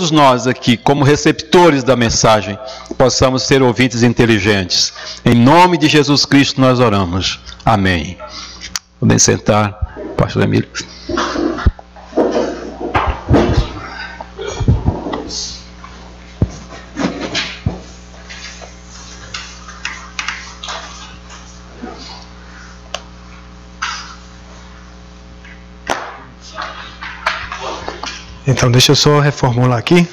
todos nós aqui, como receptores da mensagem, possamos ser ouvintes inteligentes. Em nome de Jesus Cristo nós oramos. Amém. Podem sentar, pastor Emílio. Então, deixa eu só reformular aqui.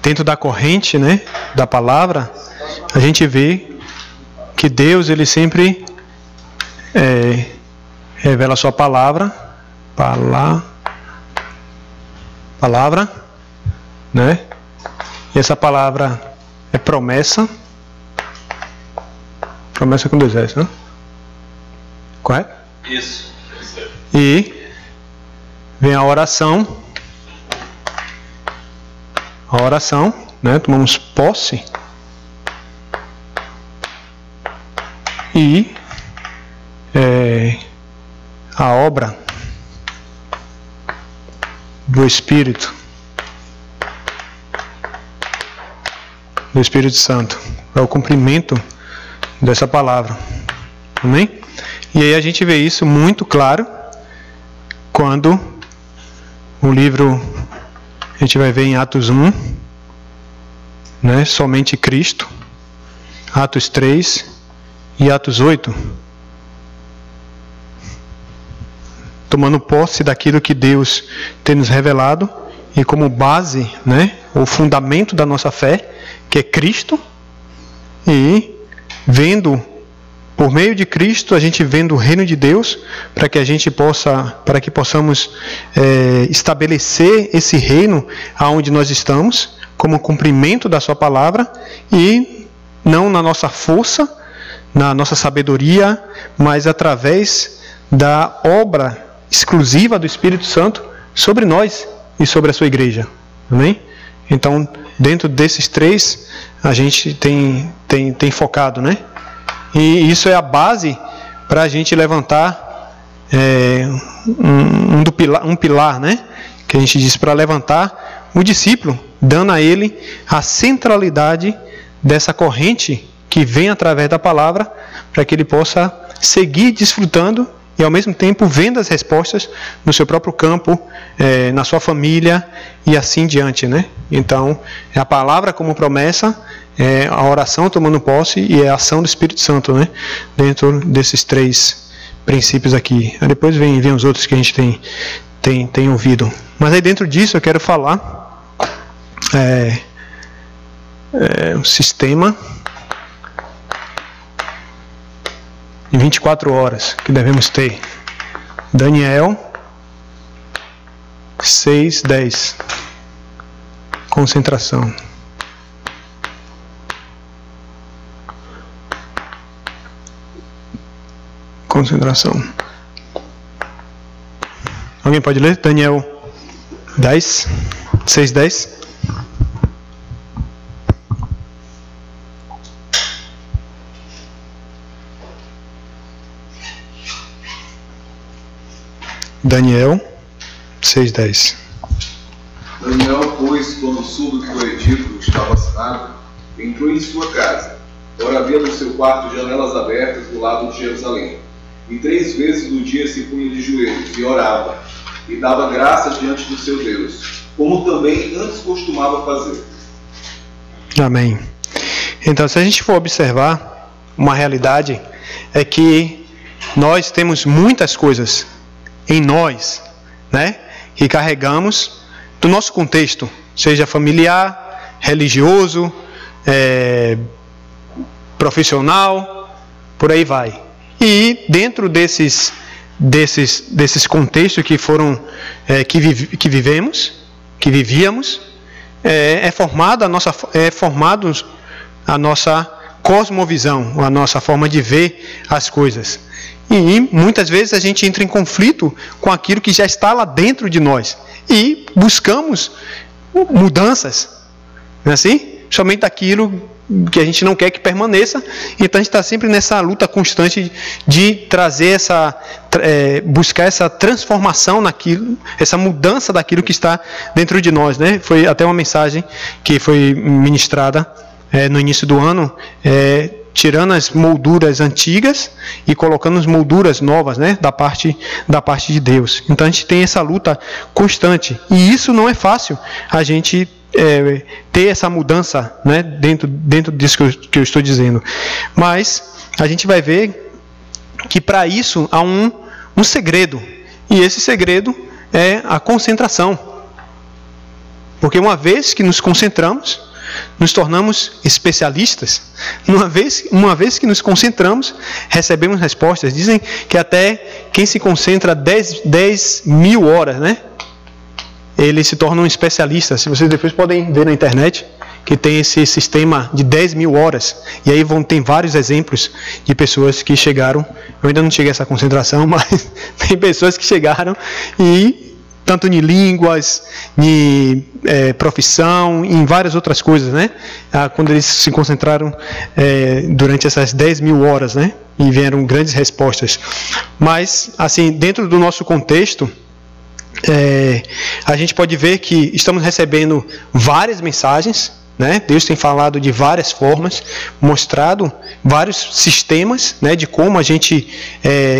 Dentro da corrente, né, da palavra, a gente vê que Deus, ele sempre revela a sua palavra, né? E essa palavra é promessa com 2 S, né? Correto? Isso. E vem a oração, né? Tomamos posse e a obra do Espírito Santo, é o cumprimento dessa palavra. Amém? E aí a gente vê isso muito claro quando o livro, a gente vai ver em Atos 1, né, somente Cristo, Atos 3 e Atos 8, tomando posse daquilo que Deus tem nos revelado e como base, né, o fundamento da nossa fé, que é Cristo, e vendo, por meio de Cristo, a gente vendo o reino de Deus, para que possamos estabelecer esse reino aonde nós estamos, como cumprimento da sua palavra, e não na nossa força, na nossa sabedoria, mas através da obra exclusiva do Espírito Santo sobre nós e sobre a sua igreja. Amém? Então, dentro desses 3, a gente tem focado, né? E isso é a base para a gente levantar um pilar, né? Que a gente diz para levantar o discípulo, dando a ele a centralidade dessa corrente que vem através da palavra, para que ele possa seguir desfrutando e ao mesmo tempo vendo as respostas no seu próprio campo, na sua família e assim diante, né? Então, a palavra como promessa, a oração tomando posse e a ação do Espírito Santo, né? Dentro desses 3 princípios aqui. Aí depois vem os outros que a gente tem ouvido. Mas aí dentro disso eu quero falar um sistema de 24 horas que devemos ter. Daniel 6:10. Concentração. Concentração. Alguém pode ler? Daniel 6:10. Daniel 6:10. Daniel, pois, quando soube que o edito estava assinado, entrou em sua casa. Ora, havia no seu quarto janelas abertas do lado de Jerusalém. E 3 vezes no dia se punha de joelhos e orava, e dava graças diante do seu Deus, como também antes costumava fazer. Amém. Então, se a gente for observar, uma realidade é que nós temos muitas coisas em nós, né, que carregamos do nosso contexto, seja familiar, religioso, profissional, por aí vai. E dentro desses contextos que foram que vivíamos, formado a nossa cosmovisão, a nossa forma de ver as coisas. E muitas vezes a gente entra em conflito com aquilo que já está lá dentro de nós e buscamos mudanças, não é assim? Somente daquilo que a gente não quer que permaneça. Então a gente está sempre nessa luta constante de trazer buscar essa transformação naquilo, essa mudança daquilo que está dentro de nós, né? Foi até uma mensagem que foi ministrada no início do ano, tirando as molduras antigas e colocando as molduras novas, né? da parte de Deus. Então a gente tem essa luta constante, e isso não é fácil, a gente ter essa mudança, né, dentro disso que eu estou dizendo. Mas a gente vai ver que para isso há um segredo, e esse segredo é a concentração. Porque uma vez que nos concentramos, nos tornamos especialistas. Uma vez que nos concentramos, recebemos respostas. Dizem que até quem se concentra 10 mil horas, né, ele se torna um especialista. Se vocês depois podem ver na internet, que tem esse sistema de 10 mil horas. E aí tem vários exemplos de pessoas que chegaram. Eu ainda não cheguei a essa concentração, mas tem pessoas que chegaram e tanto em línguas, em profissão, em várias outras coisas, né? Quando eles se concentraram durante essas 10 mil horas, né? E vieram grandes respostas. Mas, assim, dentro do nosso contexto, a gente pode ver que estamos recebendo várias mensagens, né? Deus tem falado de várias formas, mostrado vários sistemas, né, de como a gente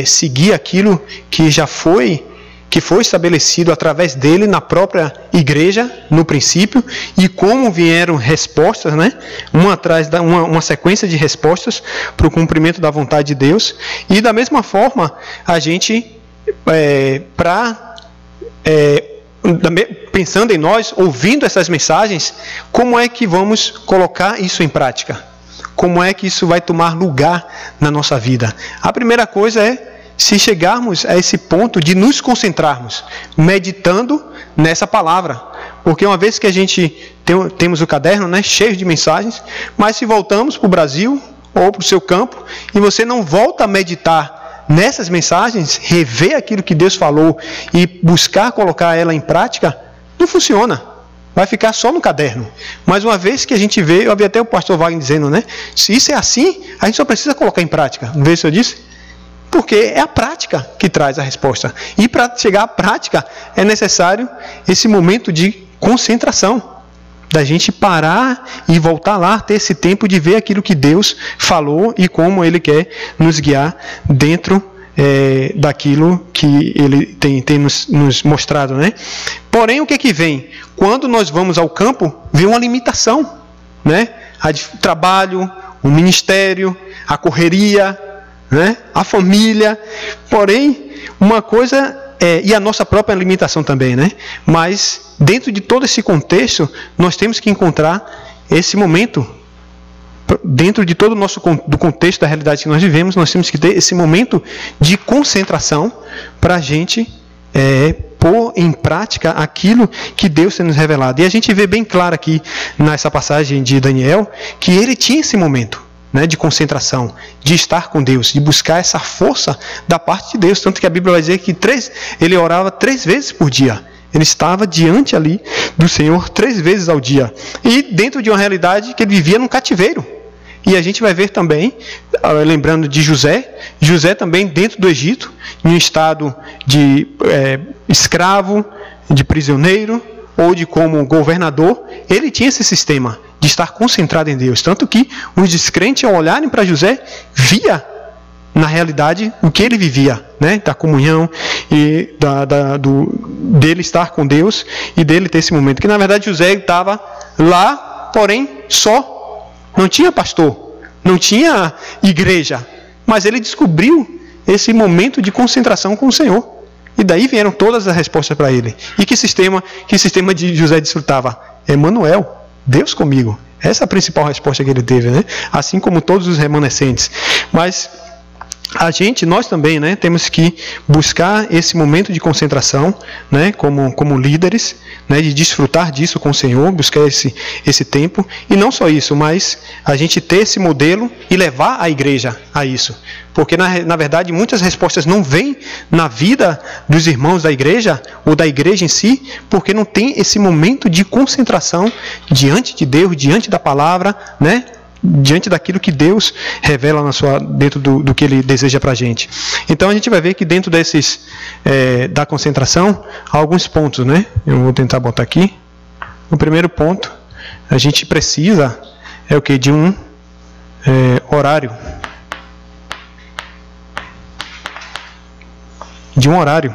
seguir aquilo que foi estabelecido através dele na própria igreja, no princípio, e como vieram respostas, né, uma sequência de respostas para o cumprimento da vontade de Deus. E da mesma forma, a gente, pensando em nós, ouvindo essas mensagens, como é que vamos colocar isso em prática? Como é que isso vai tomar lugar na nossa vida? A primeira coisa é se chegarmos a esse ponto de nos concentrarmos, meditando nessa palavra. Porque uma vez que a gente temos o caderno, né, cheio de mensagens, mas se voltamos para o Brasil ou para o seu campo, e você não volta a meditar nessas mensagens, rever aquilo que Deus falou e buscar colocar ela em prática, não funciona. Vai ficar só no caderno. Mas uma vez que a gente vê, eu vi até o pastor Wagner dizendo, né, se isso é assim, a gente só precisa colocar em prática. Não vê se eu disse? Porque é a prática que traz a resposta. E para chegar à prática, é necessário esse momento de concentração. Da gente parar e voltar lá, ter esse tempo de ver aquilo que Deus falou e como Ele quer nos guiar dentro daquilo que Ele tem nos mostrado, né? Porém, o que vem? Quando nós vamos ao campo, vem uma limitação, né? O trabalho, o ministério, a correria, né? A família. Porém, uma coisa e a nossa própria limitação também, né? Mas dentro de todo esse contexto, nós temos que encontrar esse momento. Dentro de todo o nosso do contexto da realidade que nós vivemos, nós temos que ter esse momento de concentração para a gente pôr em prática aquilo que Deus tem nos revelado. E a gente vê bem claro aqui nessa passagem de Daniel que ele tinha esse momento, né, de concentração, de estar com Deus, de buscar essa força da parte de Deus. Tanto que a Bíblia vai dizer que ele orava 3 vezes por dia. Ele estava diante ali do Senhor 3 vezes ao dia. E dentro de uma realidade que ele vivia num cativeiro. E a gente vai ver também, lembrando de José também dentro do Egito, em um estado de escravo, de prisioneiro, ou de como governador, ele tinha esse sistema de estar concentrado em Deus. Tanto que os descrentes, ao olharem para José, via na realidade o que ele vivia, né? Da comunhão e dele estar com Deus e dele ter esse momento. Que na verdade José estava lá, porém só. Não tinha pastor, não tinha igreja, mas ele descobriu esse momento de concentração com o Senhor. E daí vieram todas as respostas para ele. E que sistema de José desfrutava? Emanuel, Deus comigo. Essa é a principal resposta que ele teve, né? Assim como todos os remanescentes. Mas nós também, né, temos que buscar esse momento de concentração, né, como líderes, né, de desfrutar disso com o Senhor, buscar esse tempo. E não só isso, mas a gente ter esse modelo e levar a igreja a isso. Porque, na verdade, muitas respostas não vêm na vida dos irmãos da igreja, ou da igreja em si, porque não tem esse momento de concentração diante de Deus, diante da palavra, né, diante daquilo que Deus revela dentro do que Ele deseja para a gente. Então a gente vai ver que dentro da concentração há alguns pontos, né? Eu vou tentar botar aqui. O primeiro ponto, a gente precisa o que? De um horário. De um horário.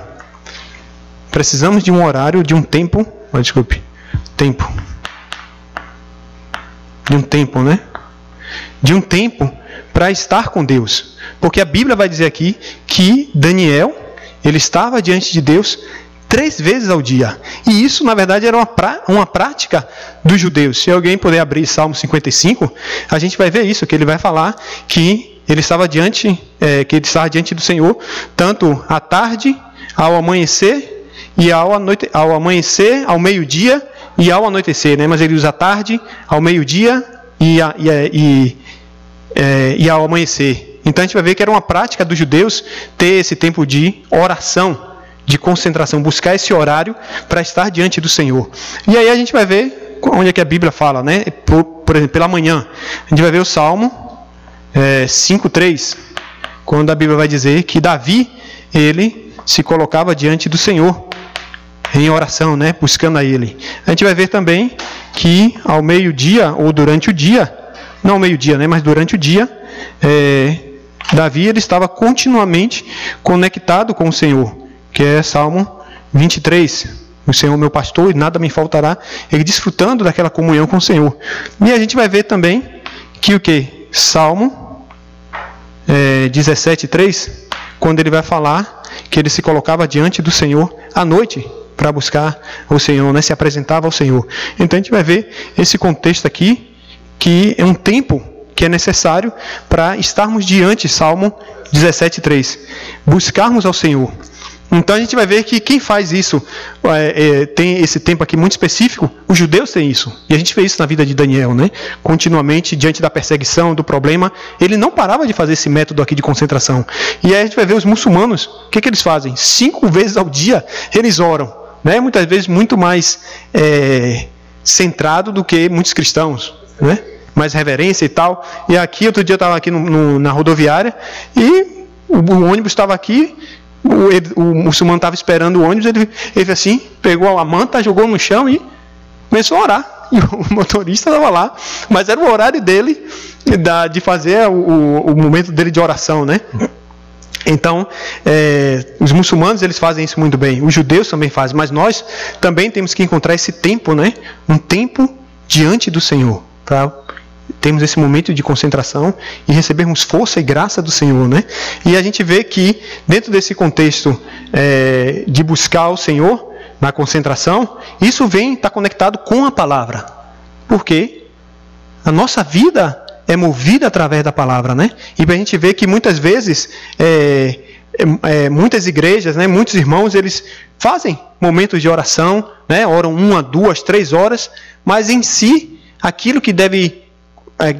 Precisamos de um horário, de um tempo. Tempo. De um tempo, né? De um tempo para estar com Deus. Porque a Bíblia vai dizer aqui que Daniel, ele estava diante de Deus 3 vezes ao dia. E isso, na verdade, era uma prática dos judeus. Se alguém puder abrir Salmo 55, a gente vai ver isso, que ele vai falar que ele estava diante do Senhor, tanto à tarde, ao amanhecer, e ao amanhecer, ao meio-dia e ao anoitecer, né? Mas ele usa à tarde, ao meio-dia e ao amanhecer. Então a gente vai ver que era uma prática dos judeus ter esse tempo de oração, de concentração, buscar esse horário para estar diante do Senhor. E aí a gente vai ver onde é que a Bíblia fala, né? Por exemplo, pela manhã, a gente vai ver o Salmo 5:3, quando a Bíblia vai dizer que Davi, ele se colocava diante do Senhor em oração, né? Buscando a Ele. A gente vai ver também que ao meio-dia, ou durante o dia, não ao meio-dia, né? Mas durante o dia, Davi, ele estava continuamente conectado com o Senhor, que é Salmo 23. O Senhor meu pastor e nada me faltará. Ele desfrutando daquela comunhão com o Senhor. E a gente vai ver também que o que? Salmo 17:3, quando ele vai falar que ele se colocava diante do Senhor à noite para buscar o Senhor, né? Se apresentava ao Senhor. Então a gente vai ver esse contexto aqui, que é um tempo que é necessário para estarmos diante, Salmo 17:3, buscarmos ao Senhor. Então a gente vai ver que quem faz isso, tem esse tempo aqui muito específico, os judeus têm isso. E a gente vê isso na vida de Daniel, né? Continuamente, diante da perseguição, do problema, ele não parava de fazer esse método aqui de concentração. E aí a gente vai ver os muçulmanos, o que eles fazem? 5 vezes ao dia eles oram, né? Muitas vezes muito mais centrado do que muitos cristãos, né? Mais reverência e tal. E aqui, outro dia eu estava aqui na rodoviária e o ônibus estava aqui. O muçulmano estava esperando o ônibus, ele fez assim, pegou a manta, jogou no chão e começou a orar. E o motorista estava lá, mas era o horário dele de fazer o momento dele de oração, né? Então, os muçulmanos, eles fazem isso muito bem, os judeus também fazem, mas nós também temos que encontrar esse tempo, né? Um tempo diante do Senhor, para termos esse momento de concentração e recebermos força e graça do Senhor, né? E a gente vê que dentro desse contexto de buscar o Senhor na concentração, isso está conectado com a palavra, porque a nossa vida é movida através da palavra, né? E a gente vê que muitas vezes muitas igrejas, né, muitos irmãos, eles fazem momentos de oração, né? Oram 1, 2, 3 horas, mas em si aquilo que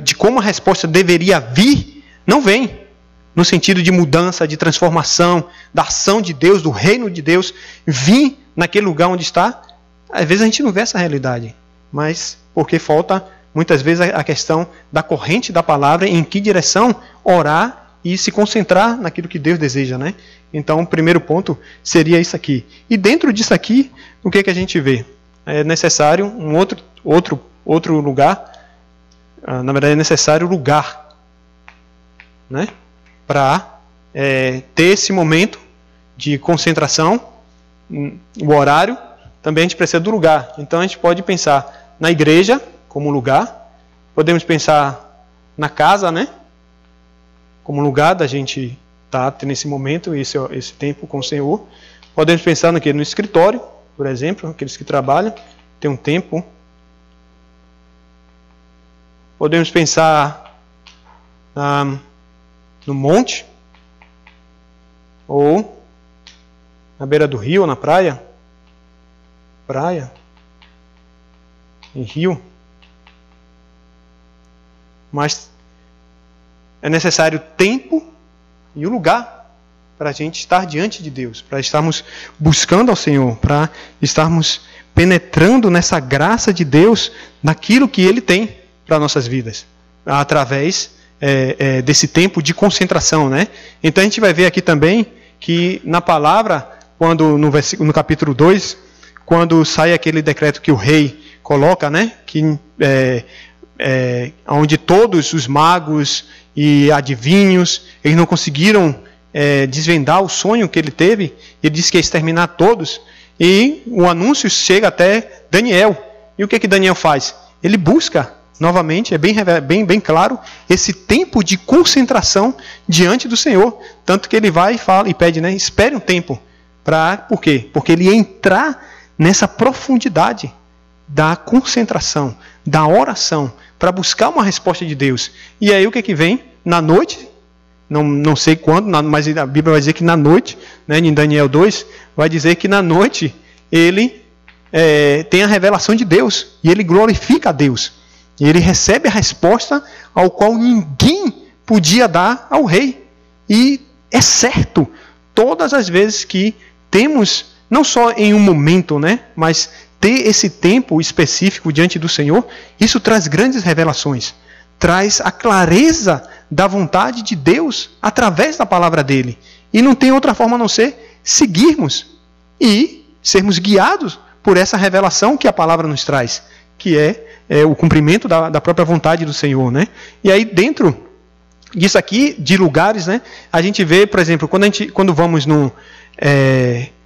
de como a resposta deveria vir, não vem, no sentido de mudança, de transformação, da ação de Deus, do reino de Deus, vir naquele lugar onde está. Às vezes a gente não vê essa realidade, mas porque falta, muitas vezes, a questão da corrente da palavra, em que direção orar e se concentrar naquilo que Deus deseja, né? Então, o primeiro ponto seria isso aqui. E dentro disso aqui, o que a gente vê? É necessário um outro lugar. Na verdade, é necessário lugar, né? Para ter esse momento de concentração, o horário, também a gente precisa do lugar. Então a gente pode pensar na igreja como lugar, podemos pensar na casa, né? Como lugar da gente estar tendo esse momento, esse tempo com o Senhor. Podemos pensar no escritório, por exemplo, aqueles que trabalham, tem um tempo. Podemos pensar no monte, ou na beira do rio, ou na praia. Em rio. Mas é necessário tempo e o lugar para a gente estar diante de Deus, para estarmos buscando ao Senhor, para estarmos penetrando nessa graça de Deus, naquilo que Ele tem para nossas vidas. através desse tempo de concentração, né? Então a gente vai ver aqui também que na palavra, quando no capítulo 2, quando sai aquele decreto que o rei coloca, né? Que onde todos os magos e adivinhos, eles não conseguiram desvendar o sonho que ele teve, ele disse que ia exterminar todos, e o anúncio chega até Daniel. E o que Daniel faz? Ele busca novamente, é bem claro, esse tempo de concentração diante do Senhor. Tanto que ele vai e fala e pede, né? Espere um tempo. Por quê? Porque ele ia entrar nessa profundidade da concentração, da oração, para buscar uma resposta de Deus. E aí o que vem? Na noite, não sei quando, mas a Bíblia vai dizer que na noite, né, em Daniel 2, vai dizer que na noite ele tem a revelação de Deus, e ele glorifica a Deus. E ele recebe a resposta ao qual ninguém podia dar ao rei. E é certo, todas as vezes que temos, não só em um momento, né, mas ter esse tempo específico diante do Senhor, isso traz grandes revelações. Traz a clareza da vontade de Deus através da palavra dele. E não tem outra forma a não ser seguirmos e sermos guiados por essa revelação que a palavra nos traz, que é o cumprimento da própria vontade do Senhor, né? E aí dentro disso aqui, de lugares, né, a gente vê, por exemplo, quando vamos no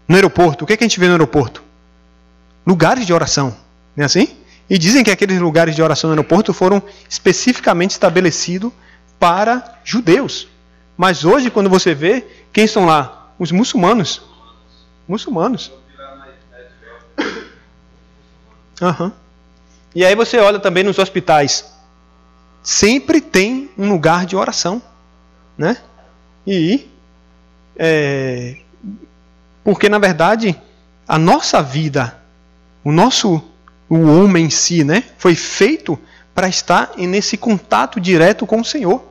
aeroporto, o que a gente vê no aeroporto? Lugares de oração, não é assim? E dizem que aqueles lugares de oração no aeroporto foram especificamente estabelecidos para judeus. Mas hoje, quando você vê, quem estão lá? Os muçulmanos. Muçulmanos. Uhum. E aí você olha também nos hospitais. Sempre tem um lugar de oração, né? E porque na verdade a nossa vida, o homem em si, né, foi feito para estar nesse contato direto com o Senhor.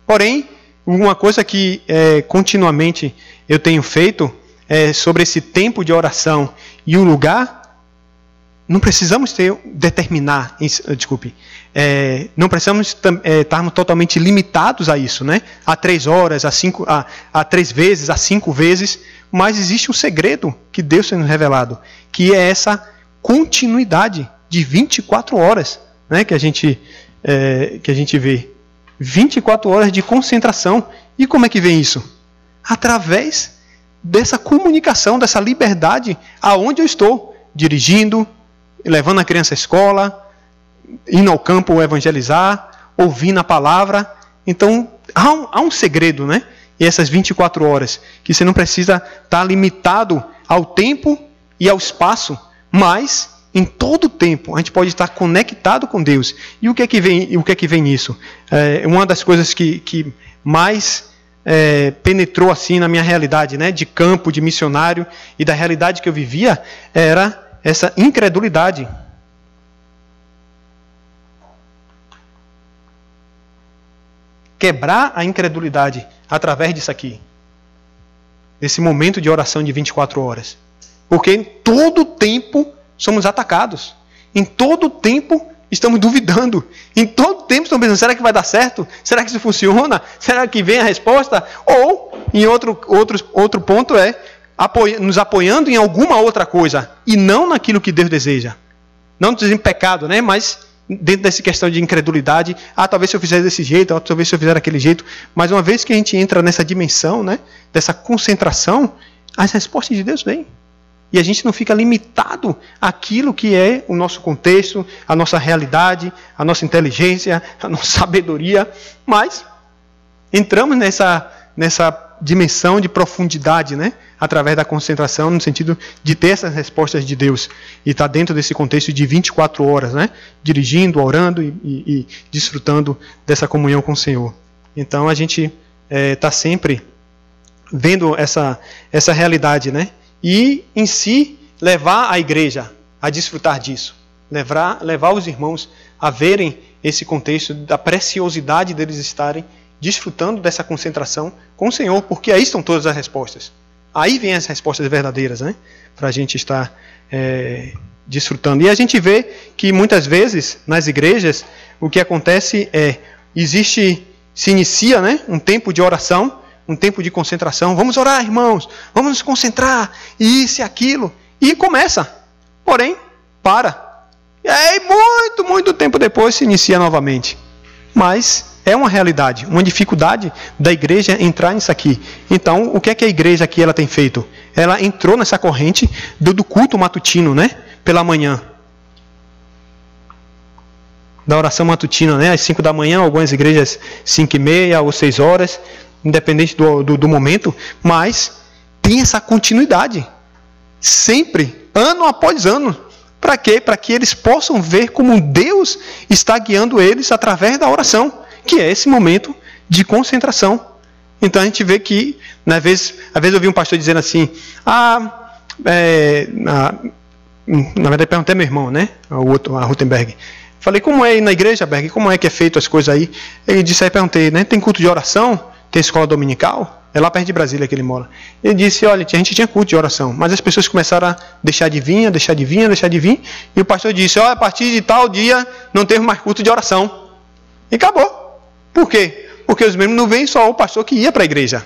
Porém, uma coisa que continuamente eu tenho feito sobre esse tempo de oração e o lugar. Não precisamos não precisamos estarmos totalmente limitados a isso, né? A 3 horas, a 3 vezes, a 5 vezes, mas existe um segredo que Deus tem nos revelado, que é essa continuidade de 24 horas, né? que a gente vê. 24 horas de concentração. E como é que vem isso? Através dessa comunicação, dessa liberdade aonde eu estou, dirigindo, levando a criança à escola, indo ao campo evangelizar, ouvindo a palavra. Então, há um segredo, né? E essas 24 horas, que você não precisa estar limitado ao tempo e ao espaço, mas em todo o tempo a gente pode estar conectado com Deus. E o que é que vem nisso? Uma das coisas que mais penetrou assim na minha realidade, né, de campo, de missionário, e da realidade que eu vivia, era essa incredulidade. Quebrar a incredulidade através disso aqui. Desse momento de oração de 24 horas. Porque em todo tempo somos atacados. Em todo tempo estamos duvidando. Em todo tempo estamos pensando, será que vai dar certo? Será que isso funciona? Será que vem a resposta? Ou, em outro ponto nos apoiando em alguma outra coisa e não naquilo que Deus deseja. Não dizendo pecado, né? Mas dentro dessa questão de incredulidade, talvez se eu fizer desse jeito, talvez se eu fizer daquele jeito. Mas uma vez que a gente entra nessa dimensão, né, dessa concentração, as respostas de Deus vêm. E a gente não fica limitado àquilo que é o nosso contexto, a nossa realidade, a nossa inteligência, a nossa sabedoria, mas entramos nessa dimensão de profundidade, né? Através da concentração, no sentido de ter essas respostas de Deus. E estar dentro desse contexto de 24 horas, né? Dirigindo, orando e desfrutando dessa comunhão com o Senhor. Então a gente está sempre vendo essa realidade, né? E em si levar a igreja a desfrutar disso. Levar os irmãos a verem esse contexto da preciosidade deles estarem desfrutando dessa concentração com o Senhor, porque aí estão todas as respostas. Aí vem as respostas verdadeiras, né? Para a gente estar desfrutando. E a gente vê que muitas vezes nas igrejas o que acontece é se inicia, né, um tempo de oração, um tempo de concentração. Vamos orar, irmãos, vamos nos concentrar, isso e aquilo. E começa, porém, para. E aí, muito tempo depois, se inicia novamente. Mas é uma realidade, uma dificuldade da igreja entrar nisso aqui. Então, o que é que a igreja aqui ela tem feito? Ela entrou nessa corrente do culto matutino, né? Pela manhã. Da oração matutina, né? Às 5 da manhã, algumas igrejas 5:30 ou 6 horas, independente do momento. Mas tem essa continuidade. Sempre, ano após ano. Para quê? Para que eles possam ver como Deus está guiando eles através da oração, que é esse momento de concentração. Então a gente vê que, às vezes eu vi um pastor dizendo assim, na verdade perguntei ao meu irmão, né, a Rutenberg. Falei, como é aí na igreja, Berg? Como é que é feito as coisas aí? Ele disse, aí perguntei, né, tem culto de oração? Tem escola dominical? É lá perto de Brasília que ele mora. Ele disse, olha, a gente tinha culto de oração, mas as pessoas começaram a deixar de vir, e o pastor disse, olha, a partir de tal dia não teve mais culto de oração. E acabou. Por quê? Porque os membros não veem só o pastor que ia para a igreja.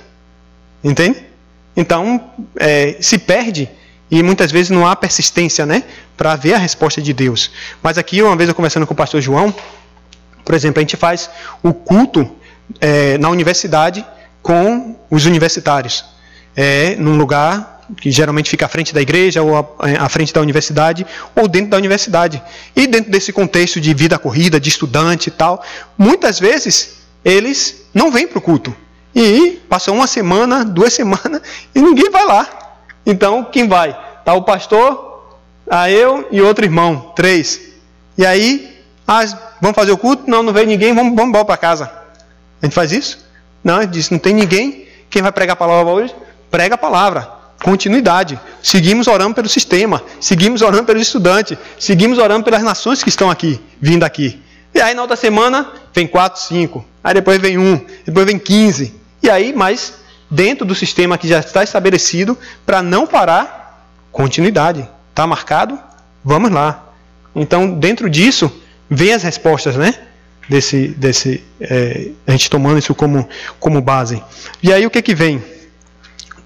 Entende? Então, se perde, e muitas vezes não há persistência, né, para ver a resposta de Deus. Mas aqui, uma vez eu conversando com o pastor João, por exemplo, a gente faz o culto na universidade, com os universitários, num lugar que geralmente fica à frente da igreja, ou à frente da universidade, ou dentro da universidade. E dentro desse contexto de vida corrida, de estudante e tal, muitas vezes eles não vêm para o culto. E passam 1 semana, 2 semanas, e ninguém vai lá. Então, quem vai? Está o pastor, eu e outro irmão, 3. E aí, vamos fazer o culto? Não veio ninguém, vamos embora para casa. A gente faz isso? Não, ele disse, não tem ninguém. Quem vai pregar a palavra hoje? Prega a palavra. Continuidade. Seguimos orando pelo sistema. Seguimos orando pelos estudantes. Seguimos orando pelas nações que estão aqui, vindo aqui. E aí na outra semana, vem 4, 5. Aí depois vem 1. Depois vem 15. E aí, mas dentro do sistema que já está estabelecido, para não parar, continuidade. Está marcado? Vamos lá. Então, dentro disso, vem as respostas, né? A gente tomando isso como base. E aí o que vem?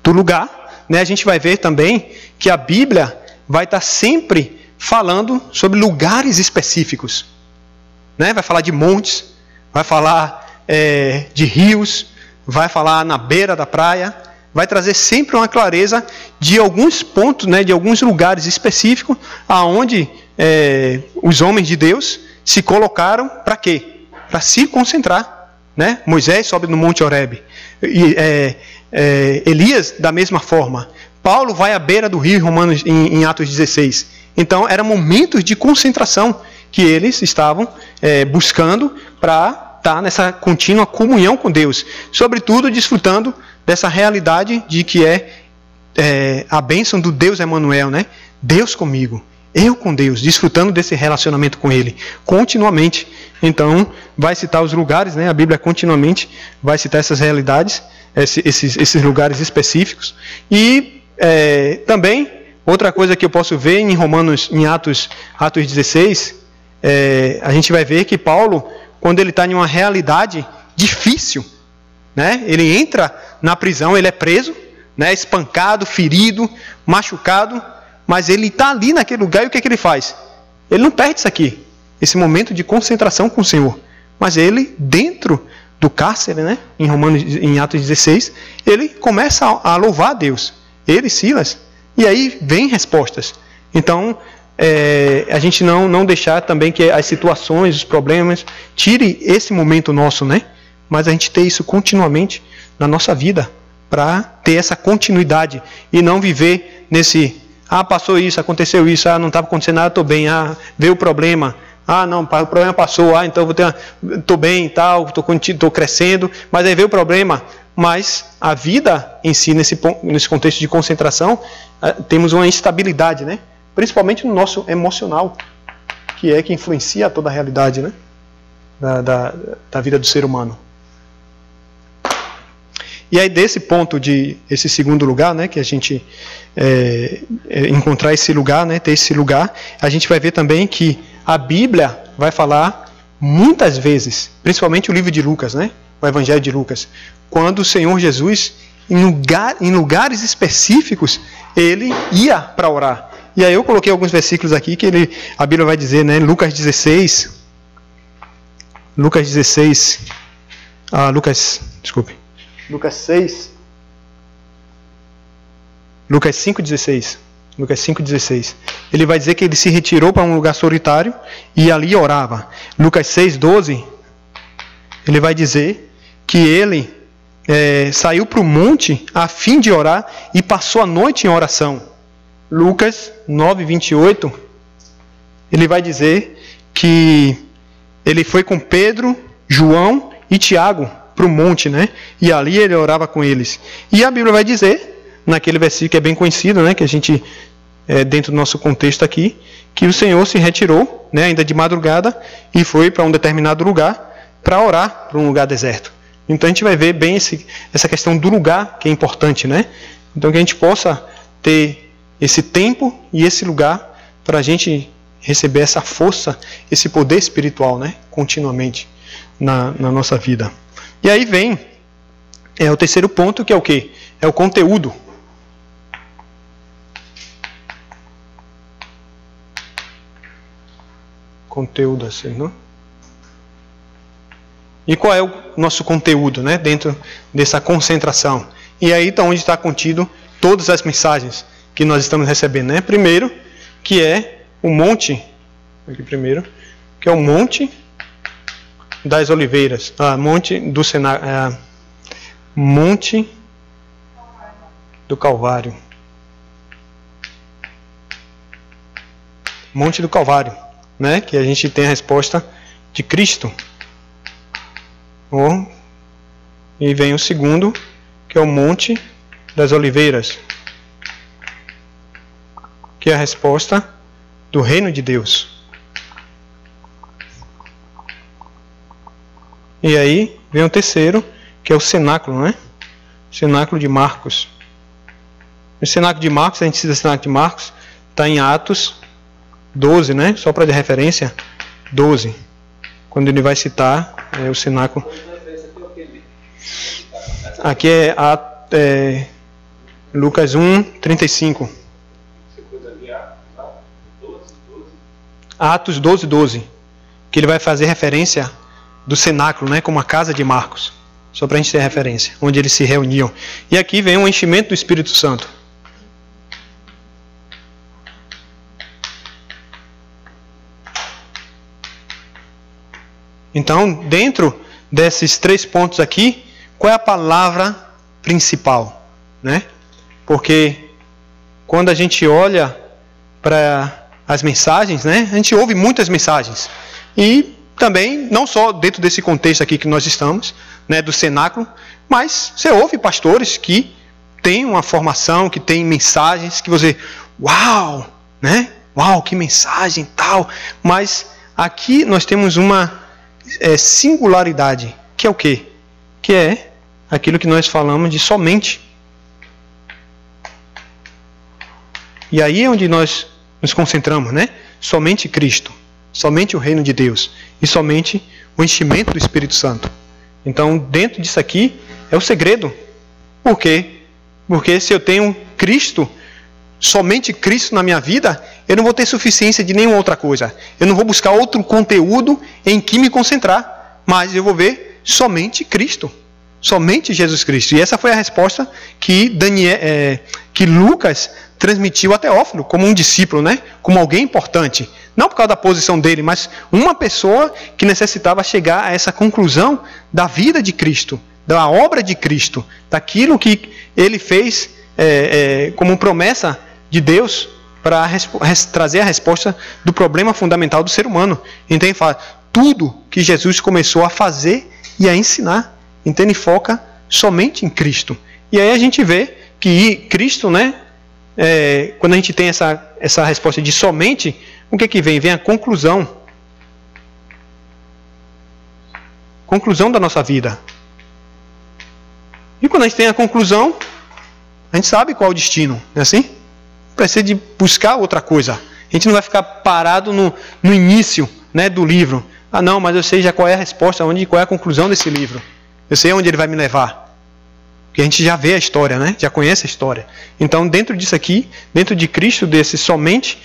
Do lugar, né, a gente vai ver também que a Bíblia vai estar sempre falando sobre lugares específicos, né? Vai falar de montes, vai falar de rios, vai falar na beira da praia, vai trazer sempre uma clareza de alguns pontos, né, de alguns lugares específicos aonde os homens de Deus se colocaram para quê? Para se concentrar, né? Moisés sobe no Monte Horebe, Elias da mesma forma, Paulo vai à beira do rio em Atos 16. Então eram momentos de concentração que eles estavam buscando para estar nessa contínua comunhão com Deus, sobretudo desfrutando dessa realidade de que a bênção do Deus Emanuel, né? Deus comigo, eu com Deus, desfrutando desse relacionamento com Ele, continuamente. Então, vai citar os lugares, né? A Bíblia continuamente vai citar essas realidades, esses lugares específicos. E também, outra coisa que eu posso ver em Atos 16, a gente vai ver que Paulo, quando ele está em uma realidade difícil, né? Ele entra na prisão, ele é preso, né? Espancado, ferido, machucado, mas ele está ali naquele lugar e o que ele faz? Ele não perde isso aqui, esse momento de concentração com o Senhor. Mas ele, dentro do cárcere, né, em Atos 16, ele começa a louvar a Deus. Ele e Silas. E aí vem respostas. Então, a gente não deixar também que as situações, os problemas, tire esse momento nosso, né? Mas a gente ter isso continuamente na nossa vida, para ter essa continuidade e não viver nesse... passou isso, aconteceu isso, não estava acontecendo nada, estou bem, veio o problema, não, o problema passou, então estou bem e tal, estou crescendo, mas aí veio o problema. Mas a vida em si, nesse contexto de concentração, temos uma instabilidade, né? Principalmente no nosso emocional, que influencia toda a realidade, né? da vida do ser humano. E aí desse ponto esse segundo lugar, né, que a gente encontrar esse lugar, né, ter esse lugar, a gente vai ver também que a Bíblia vai falar muitas vezes, principalmente o livro de Lucas, né? O Evangelho de Lucas, quando o Senhor Jesus, em lugares específicos, ele ia para orar. E aí eu coloquei alguns versículos aqui que a Bíblia vai dizer, né? Lucas 16, Lucas 6, Lucas 5,16. Lucas 5,16. Ele vai dizer que ele se retirou para um lugar solitário e ali orava. Lucas 6,12. Ele vai dizer que ele saiu para o monte a fim de orar e passou a noite em oração. Lucas 9,28. Ele vai dizer que ele foi com Pedro, João e Tiago para o monte, né? E ali ele orava com eles. E a Bíblia vai dizer, naquele versículo que é bem conhecido, né? Que a gente, dentro do nosso contexto aqui, que o Senhor se retirou, né? Ainda de madrugada, e foi para um determinado lugar para orar, para um lugar deserto. Então a gente vai ver bem essa questão do lugar, que é importante, né? Então que a gente possa ter esse tempo e esse lugar para a gente receber essa força, esse poder espiritual, né? Continuamente na nossa vida. E aí vem o terceiro ponto, que é o quê? É o conteúdo. Conteúdo assim, não? E qual é o nosso conteúdo, né? Dentro dessa concentração. E aí está onde está contido todas as mensagens que nós estamos recebendo, né? Primeiro, que é o monte, aqui primeiro, que é o Monte das Oliveiras, Monte do Monte do Calvário. Monte do Calvário, né? Que a gente tem a resposta de Cristo. E vem o segundo, que é o Monte das Oliveiras, que é a resposta do reino de Deus. E aí vem o terceiro, que é o cenáculo, né? Cenáculo de Marcos. O cenáculo de Marcos, a gente cita o cenáculo de Marcos, está em Atos 12, né? Só para de referência, 12. Quando ele vai citar o cenáculo. Aqui é Lucas 1:35. Atos 12:12. Que ele vai fazer referência do cenáculo, né, como a casa de Marcos. Só para a gente ter referência, onde eles se reuniam. E aqui vem o enchimento do Espírito Santo. Então, dentro desses 3 pontos aqui, qual é a palavra principal, né? Porque quando a gente olha para as mensagens, né, a gente ouve muitas mensagens. E também, não só dentro desse contexto aqui que nós estamos, né, do cenáculo, mas você ouve pastores que têm uma formação, que têm mensagens que você, uau, né? Uau, que mensagem tal. Mas aqui nós temos uma singularidade, que é o quê? Que é aquilo que nós falamos de somente. E aí é onde nós nos concentramos, né? Somente Cristo, somente o reino de Deus e somente o enchimento do Espírito Santo. Então, dentro disso aqui é o segredo. Por quê? Porque se eu tenho Cristo, somente Cristo na minha vida, eu não vou ter suficiência de nenhuma outra coisa. Eu não vou buscar outro conteúdo em que me concentrar, mas eu vou ver somente Cristo, somente Jesus Cristo. E essa foi a resposta que Lucas transmitiu a Teófilo como um discípulo, né? Como alguém importante. Não por causa da posição dele, mas uma pessoa que necessitava chegar a essa conclusão da vida de Cristo, da obra de Cristo, daquilo que ele fez como promessa de Deus para trazer a resposta do problema fundamental do ser humano. Então ele fala, tudo que Jesus começou a fazer e a ensinar. Então ele foca somente em Cristo. E aí a gente vê que Cristo, né? Quando a gente tem essa resposta de somente, o que vem? Vem a conclusão. Conclusão da nossa vida. E quando a gente tem a conclusão, a gente sabe qual é o destino, não é assim? Não precisa de buscar outra coisa. A gente não vai ficar parado no início, né, do livro. Ah, não, mas eu sei já qual é a resposta, qual é a conclusão desse livro. Eu sei onde ele vai me levar. Porque a gente já vê a história, né? Já conhece a história. Então, dentro disso aqui, dentro de Cristo, desse somente,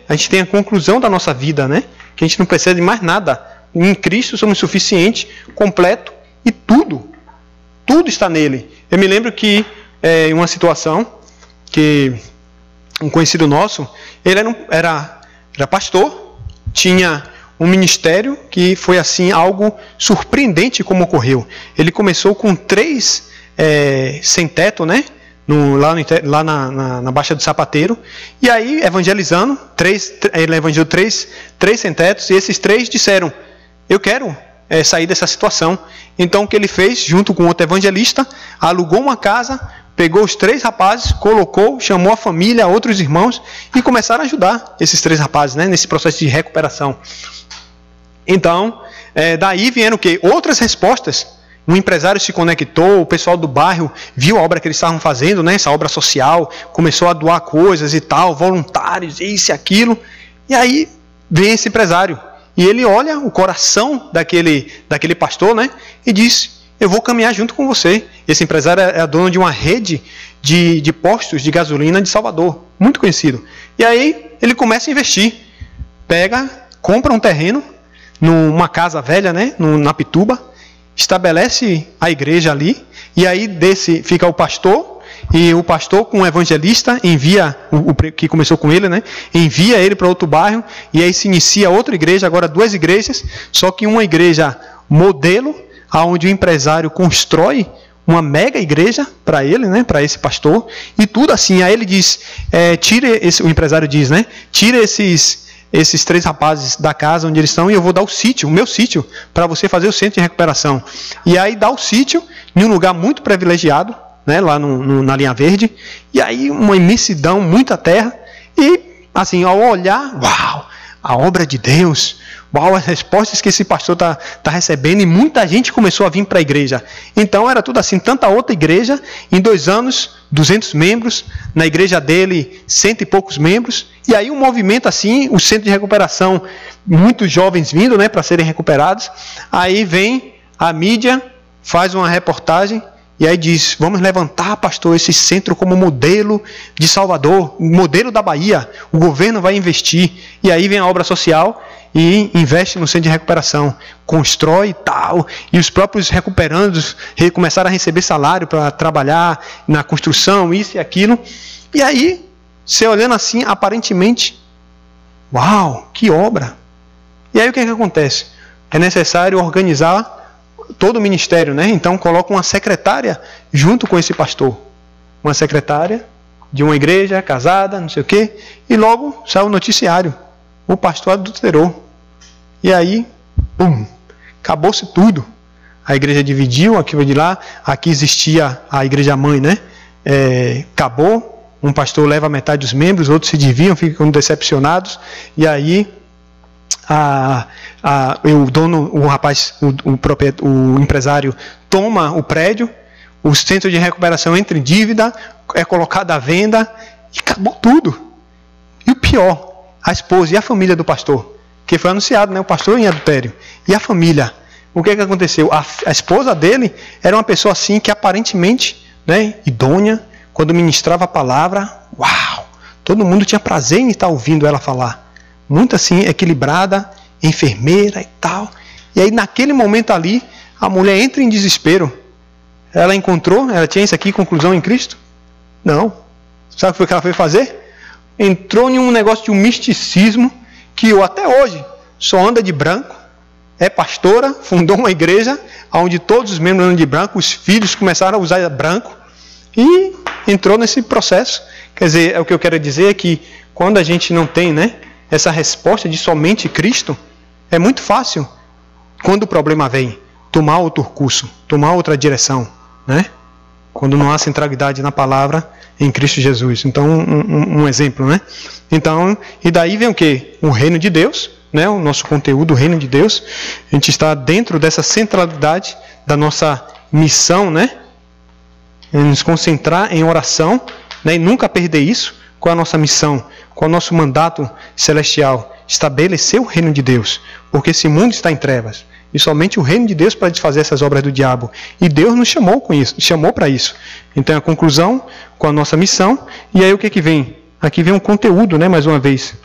a gente tem a conclusão da nossa vida, né? Que a gente não precisa de mais nada. Em Cristo somos suficientes, completo, e tudo está nele. Eu me lembro que, em uma situação, que um conhecido nosso, ele era pastor, tinha um ministério que foi assim algo surpreendente como ocorreu. Ele começou com 3 sem teto, né? Lá na Baixa do Sapateiro, e aí evangelizando, ele evangelizou 3 sem tetos, e esses 3 disseram: eu quero sair dessa situação. Então o que ele fez, junto com outro evangelista, alugou uma casa, pegou os 3 rapazes, colocou, chamou a família, outros irmãos, e começaram a ajudar esses 3 rapazes, né, nesse processo de recuperação. Então, daí vieram o quê? Outras respostas. Um empresário se conectou, o pessoal do bairro viu a obra que eles estavam fazendo, né, essa obra social, começou a doar coisas e tal, voluntários, isso e aquilo. E aí vem esse empresário. E ele olha o coração daquele pastor, né, e diz: eu vou caminhar junto com você. Esse empresário é dono de uma rede de postos de gasolina de Salvador, muito conhecido. E aí ele começa a investir. Compra um terreno, numa casa velha, né, na Pituba, estabelece a igreja ali, e aí fica o pastor, e o pastor com o evangelista envia, que começou com ele, né, envia ele para outro bairro, e aí se inicia outra igreja, agora 2 igrejas, só que uma igreja modelo, onde o empresário constrói uma mega igreja para ele, né, para esse pastor, e tudo assim. Aí ele diz, o empresário diz, né, tira esses 3 rapazes da casa onde eles estão, e eu vou dar o meu sítio, para você fazer o centro de recuperação. E aí dá o sítio em um lugar muito privilegiado, né, lá na linha verde, e aí uma imensidão, muita terra, e assim, ao olhar, uau, a obra de Deus, uau, as respostas que esse pastor está recebendo, e muita gente começou a vir para a igreja. Então era tudo assim, tanta outra igreja, em 2 anos, 200 membros, na igreja dele, 100 e poucos membros, e aí um movimento assim, o centro de recuperação, muitos jovens vindo, né, para serem recuperados. Aí vem a mídia, faz uma reportagem, e aí diz: vamos levantar, pastor, esse centro como modelo de Salvador, modelo da Bahia, o governo vai investir. E aí vem a obra social e investe no centro de recuperação, constrói e tal, e os próprios recuperandos começaram a receber salário para trabalhar na construção, isso e aquilo. E aí, você olhando assim, aparentemente, uau, que obra! E aí o que acontece? É necessário organizar todo o ministério, né? Então coloca uma secretária junto com esse pastor, uma secretária de uma igreja, casada, não sei o quê, e logo sai o noticiário: o pastor adulterou. E aí, pum, acabou-se tudo. A igreja dividiu, aqui vai de lá, aqui existia a igreja mãe, né? Acabou, um pastor leva metade dos membros, outros se desviam, ficam decepcionados, e aí o empresário toma o prédio, o centro de recuperação entra em dívida, é colocado à venda, e acabou tudo. E o pior, a esposa e a família do pastor, que foi anunciado, né, o pastor em adultério, e a família, o que aconteceu? A esposa dele era uma pessoa assim que aparentemente, né, idônea, quando ministrava a palavra, uau, todo mundo tinha prazer em estar ouvindo ela falar. Muito assim, equilibrada, enfermeira e tal. E aí naquele momento ali, a mulher entra em desespero. Ela tinha isso aqui, conclusão em Cristo? Não. Sabe o que foi que ela foi fazer? Entrou em um negócio de um misticismo, que até hoje só anda de branco, é pastora, fundou uma igreja, onde todos os membros andam de branco, os filhos começaram a usar branco, e entrou nesse processo. Quer dizer, o que eu quero dizer é que quando a gente não tem, né, essa resposta de somente Cristo, é muito fácil, quando o problema vem, tomar outro curso, tomar outra direção, né? Quando não há centralidade na palavra em Cristo Jesus. Então, um exemplo, né? Então, e daí vem o quê? O reino de Deus, né? O nosso conteúdo, o reino de Deus. A gente está dentro dessa centralidade da nossa missão, né? Nos concentrar em oração, né? E nunca perder isso. Qual é a nossa missão? Qual é o nosso mandato celestial? estabelecer o reino de Deus, porque esse mundo está em trevas. E somente o reino de Deus para desfazer essas obras do diabo. E Deus nos chamou com isso, chamou para isso. Então a conclusão com a nossa missão. E aí o que vem? Aqui vem um conteúdo, né, mais uma vez.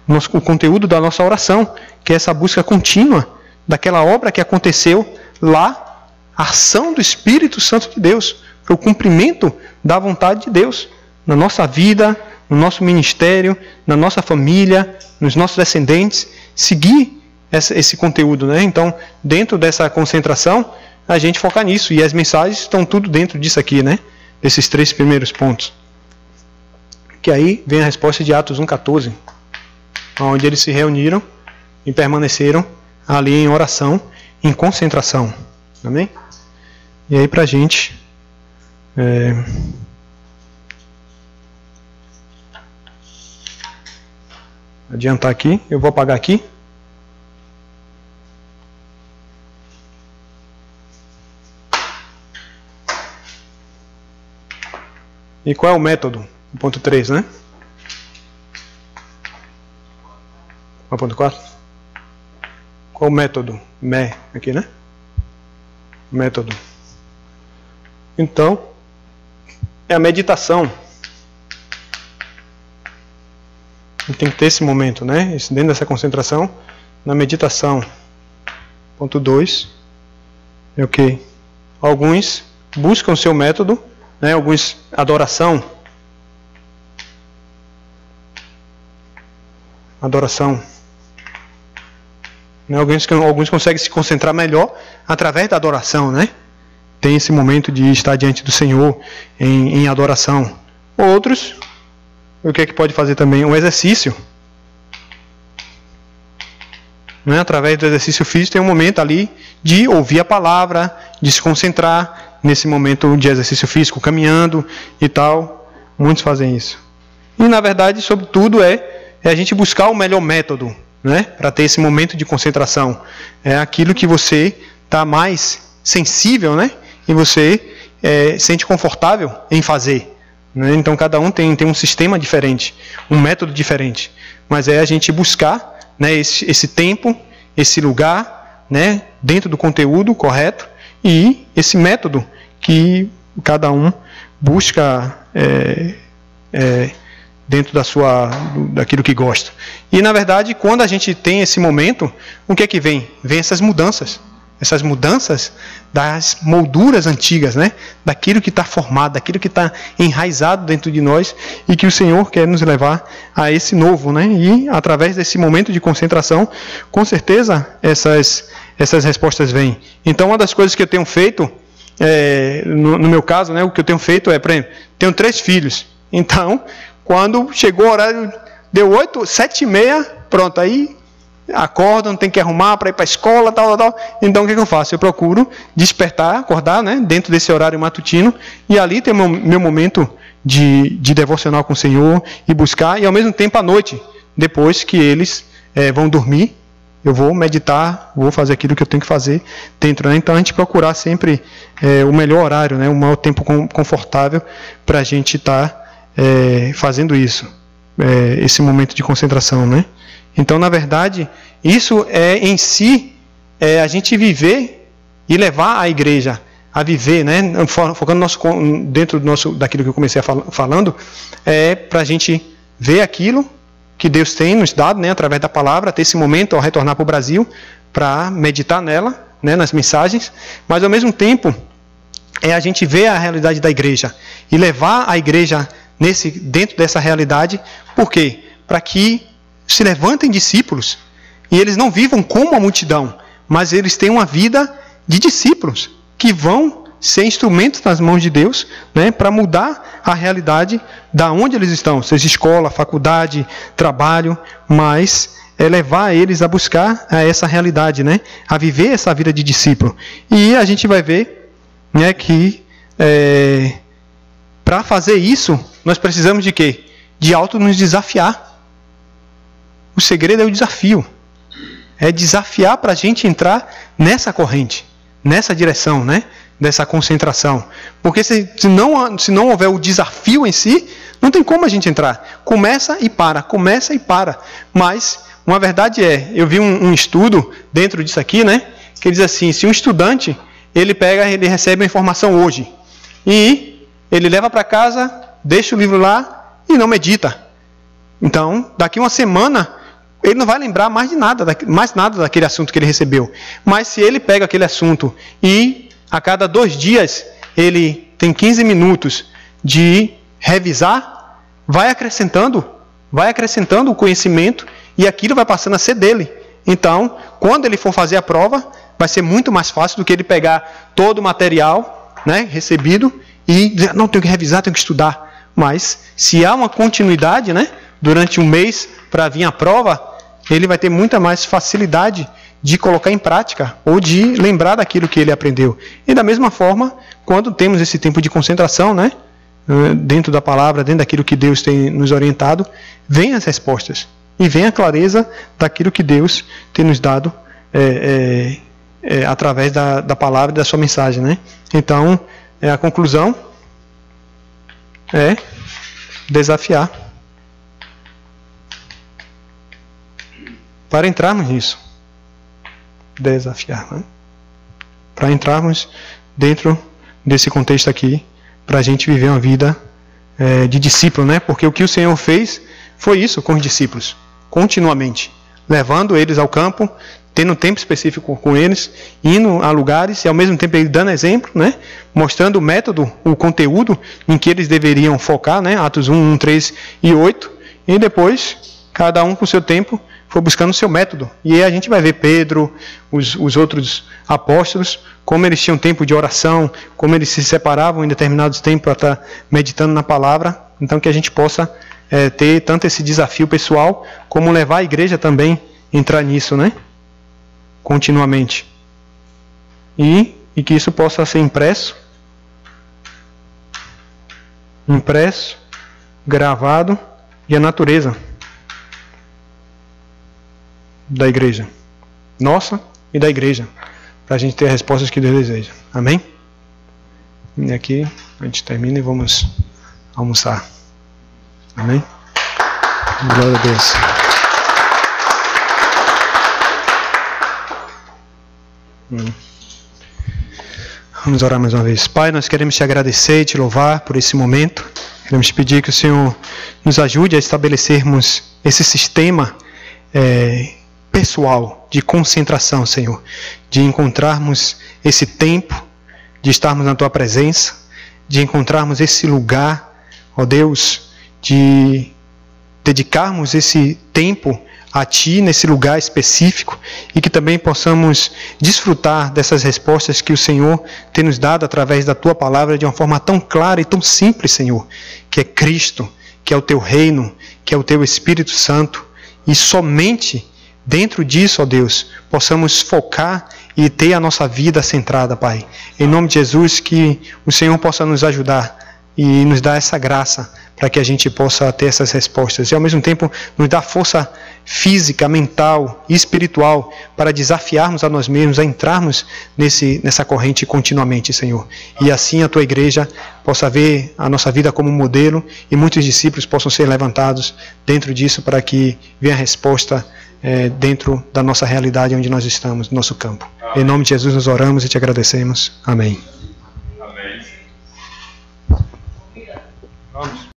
O conteúdo da nossa oração, que é essa busca contínua daquela obra que aconteceu lá, a ação do Espírito Santo de Deus, o cumprimento da vontade de Deus na nossa vida, no nosso ministério, na nossa família, nos nossos descendentes, seguir esse conteúdo, né? Então, dentro dessa concentração, a gente foca nisso. E as mensagens estão tudo dentro disso aqui, né? Desses 3 primeiros pontos. Que aí vem a resposta de Atos 1,14, onde eles se reuniram e permaneceram ali em oração, em concentração. Amém? E aí para a gente... adiantar aqui, eu vou apagar aqui. E qual é o método? O ponto 3, né? O ponto 4? Qual o método? Aqui, né? Método. Então, é a meditação. Tem que ter esse momento, né? Dentro dessa concentração, na meditação. Ponto 2. É o que? Alguns buscam o seu método, né? Alguns adoração. Né? Alguns conseguem se concentrar melhor através da adoração, né? Tem esse momento de estar diante do Senhor em adoração. Outros, o que é que pode fazer também? Um exercício. Né? Através do exercício físico tem um momento ali de ouvir a palavra, de se concentrar nesse momento de exercício físico, caminhando e tal. Muitos fazem isso. E na verdade, sobretudo, é a gente buscar o melhor método, né? Para ter esse momento de concentração. É aquilo que você está mais sensível, né? E você sente confortável em fazer. Né? Então cada um tem um sistema diferente, um método diferente. Mas é a gente buscar, né, esse tempo, esse lugar, né, dentro do conteúdo correto e esse método que cada um busca dentro daquilo que gosta. E na verdade, quando a gente tem esse momento, o que é que vem? Vem essas mudanças das molduras antigas, né? Daquilo que está formado, daquilo que está enraizado dentro de nós e que o Senhor quer nos levar a esse novo, né? E através desse momento de concentração, com certeza essas respostas vêm. Então, uma das coisas que eu tenho feito, no meu caso, né? O que eu tenho feito é, por exemplo, tenho 3 filhos. Então, quando chegou o horário, deu 7h30, pronto, aí acordam, tem que arrumar para ir para a escola, tal. Então o que eu faço? Eu procuro despertar, acordar, né, dentro desse horário matutino, e ali tem meu momento de devocional com o Senhor, e buscar, e ao mesmo tempo à noite, depois que eles vão dormir, eu vou meditar, vou fazer aquilo que eu tenho que fazer dentro, né? Então a gente procurar sempre o melhor horário, né, o maior tempo confortável para a gente estar fazendo isso, esse momento de concentração, né? Então, na verdade, isso em si a gente viver e levar a igreja a viver, né? Focando dentro daquilo que eu comecei falando, para a gente ver aquilo que Deus tem nos dado, né? Através da palavra, ter esse momento ao retornar para o Brasil, para meditar nela, né? Nas mensagens, mas ao mesmo tempo a gente ver a realidade da igreja e levar a igreja dentro dessa realidade. Por quê? Para que se levantem discípulos e eles não vivam como a multidão, mas eles têm uma vida de discípulos que vão ser instrumentos nas mãos de Deus, né, para mudar a realidade da onde eles estão, seja escola, faculdade, trabalho, mas levar eles a buscar essa realidade, né, a viver essa vida de discípulo. E a gente vai ver, né, que para fazer isso nós precisamos de quê? De nos desafiar. O segredo é o desafio. É desafiar para a gente entrar nessa corrente, nessa direção, né? Dessa concentração. Porque se não houver o desafio em si, não tem como a gente entrar. Começa e para. Mas Uma verdade é, eu vi um estudo dentro disso aqui, né? Que diz assim, se um estudante, ele recebe a informação hoje e ele leva para casa, deixa o livro lá e não medita. Então, daqui uma semana, ele não vai lembrar mais nada daquele assunto que ele recebeu. Mas se ele pega aquele assunto e a cada 2 dias ele tem 15 minutos de revisar, vai acrescentando o conhecimento e aquilo vai passando a ser dele. Então, quando ele for fazer a prova, vai ser muito mais fácil do que ele pegar todo o material, né, recebido e dizer, não, tenho que revisar, tenho que estudar. Mas, se há uma continuidade, né, durante um mês para vir a prova, ele vai ter muita mais facilidade de colocar em prática ou de lembrar daquilo que ele aprendeu. E da mesma forma, quando temos esse tempo de concentração, né, dentro da palavra, dentro daquilo que Deus tem nos orientado, vem as respostas e vem a clareza daquilo que Deus tem nos dado através da palavra e da sua mensagem, né? Então, a conclusão é desafiar para entrarmos nisso. Desafiar, né? Para entrarmos dentro desse contexto aqui, para a gente viver uma vida de discípulo, né? Porque o que o Senhor fez foi isso com os discípulos, continuamente, levando eles ao campo, tendo um tempo específico com eles, indo a lugares e ao mesmo tempo ele dando exemplo, né? Mostrando o método, o conteúdo em que eles deveriam focar, né? Atos 1, 3 e 8, e depois, cada um com o seu tempo, foi buscando o seu método. E aí a gente vai ver Pedro, os outros apóstolos, como eles tinham tempo de oração, como eles se separavam em determinados tempos para estar meditando na palavra. Então que a gente possa ter tanto esse desafio pessoal, como levar a igreja também a entrar nisso, né? Continuamente. E que isso possa ser impresso, gravado, e a natureza da igreja, nossa e da igreja, para a gente ter as respostas que Deus deseja. Amém? E aqui a gente termina e vamos almoçar. Amém? Glória a Deus. Vamos orar mais uma vez. Pai, nós queremos te agradecer e te louvar por esse momento. Queremos te pedir que o Senhor nos ajude a estabelecermos esse sistema pessoal de concentração, Senhor, de encontrarmos esse tempo, de estarmos na Tua presença, de encontrarmos esse lugar, ó Deus, de dedicarmos esse tempo a Ti nesse lugar específico e que também possamos desfrutar dessas respostas que o Senhor tem nos dado através da Tua palavra de uma forma tão clara e tão simples, Senhor, que é Cristo, que é o Teu reino, que é o Teu Espírito Santo, e somente dentro disso, ó Deus, possamos focar e ter a nossa vida centrada, Pai. Em nome de Jesus, que o Senhor possa nos ajudar e nos dar essa graça para que a gente possa ter essas respostas. E ao mesmo tempo nos dar força física, mental e espiritual para desafiarmos a nós mesmos, a entrarmos nessa corrente continuamente, Senhor. E assim a Tua igreja possa ver a nossa vida como modelo e muitos discípulos possam ser levantados dentro disso para que venha a resposta dentro da nossa realidade onde nós estamos, no nosso campo. Amém. Em nome de Jesus nós oramos e te agradecemos. Amém. Amém. Vamos.